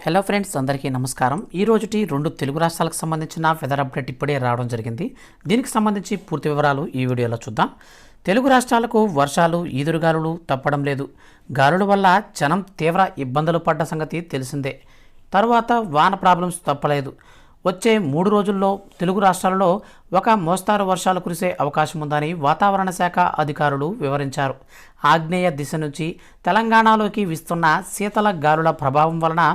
Hello friends, అందరికీ నమస్కారం. ఈ రోజుటి 2 తెలుగు రాష్ట్రాలకు సంబంధించిన వెదర్ అప్డేట్ ఇప్పుడే రావడం జరిగింది. దీనికి సంబంధించి పూర్తి వివరాలు ఈ వీడియోలో చూద్దాం. తెలుగు రాష్ట్రాలకు వర్షాలు ఈదురుగాలులు తప్పడం లేదు. గాలుల వల్ల జనం తీవ్ర ఇబ్బందులు పడ్డ సంగతి తెలిసిందే. తరువాత వాన ప్రాబ్లమ్స్ తప్పలేదు. వచ్చే 3 రోజుల్లో తెలుగు రాష్ట్రాలలో ఒక మోస్తారు వర్షాలు కురిసే అవకాశం ఉందని వాతావరణ శాఖ అధికారులు వివరించారు. ఆగ్నేయ దిశ నుంచి తెలంగాణలోకి వీస్తున్న శీతల గాలుల ప్రభావం వలన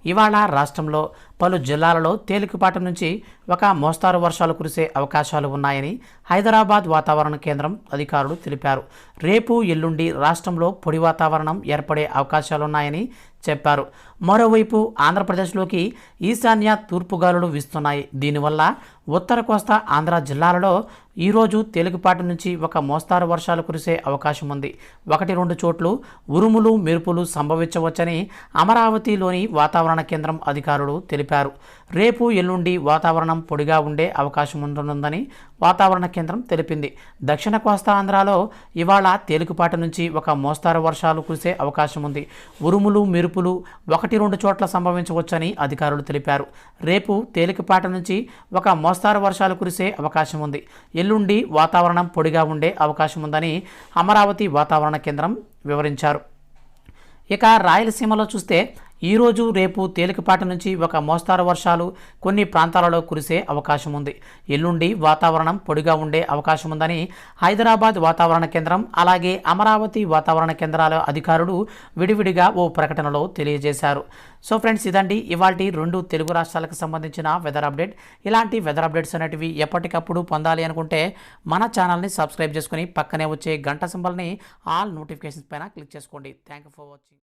ఇవాళ రాష్ట్రంలో పలు జిల్లాలలో తేలికపాటి నుంచి ఒక మోస్తారు వర్షాలు కురిసే అవకాశాలు ఉన్నాయని హైదరాబాద్ వాతావరణ కేంద్రం అధికారులు తెలిపారు. రేపు ఎల్లుండి రాష్ట్రంలో పొడి వాతావరణం ఏర్పడే అవకాశాలున్నాయని చెప్పారు. మరోవైపు ఆంధ్రప్రదేశ్లోకి ఈశాన్య తూర్పు గాలులు వీస్తున్నాయి. దీనివల్ల ఉత్తర కోస్తా ఆంధ్ర జిల్లాలలో ఈరోజు తేలికపాటి నుంచి ఒక మోస్తారు వర్షాలు కురిసే అవకాశం ఉంది. 1-2 చోట్ల ఉరుములు మెరుపులు సంభవించవచ్చని అమరావతిలోని వాతావరణ కేంద్రం అధికారులు తెలిపారు. రేపు ఎల్లుండి వాతావరణం పొడిగా ఉండే అవకాశం ఉంటుందని వాతావరణ కేంద్రం తెలిపింది. దక్షిణ కోస్తా ఆంధ్రాలో ఇవాళ తేలికపాటి నుంచి ఒక మోస్తారు వర్షాలు కురిసే అవకాశం ఉంది. ఉరుములు మెరుపులు 1-2 చోట్ల సంభవించవచ్చని అధికారులు తెలిపారు. రేపు తేలికపాటి నుంచి ఒక మోస్తారు వర్షాలు కురిసే అవకాశం ఉంది. ఎల్లుండి వాతావరణం పొడిగా ఉండే అవకాశం ఉందని అమరావతి వాతావరణ కేంద్రం వివరించారు. ఇక రాయలసీమలో చూస్తే ఈరోజు రేపు తేలికపాటి నుంచి ఒక మోస్తారు వర్షాలు కొన్ని ప్రాంతాలలో కురిసే అవకాశం ఉంది. ఎల్లుండి వాతావరణం పొడిగా ఉండే అవకాశం ఉందని హైదరాబాద్ వాతావరణ కేంద్రం అలాగే అమరావతి వాతావరణ కేంద్రాల అధికారులు విడివిడిగా ఓ ప్రకటనలో తెలియజేశారు. సో ఫ్రెండ్స్, ఇదండి ఇవాల్టి 2 తెలుగు రాష్ట్రాలకు సంబంధించిన వెదర్ అప్డేట్. ఇలాంటి వెదర్ అప్డేట్స్ అనేటివి ఎప్పటికప్పుడు పొందాలి అనుకుంటే మన ఛానల్ని సబ్స్క్రైబ్ చేసుకుని పక్కనే వచ్చే గంట సింబల్ని ఆల్ నోటిఫికేషన్స్ పైన క్లిక్ చేసుకోండి. Thank you for watching.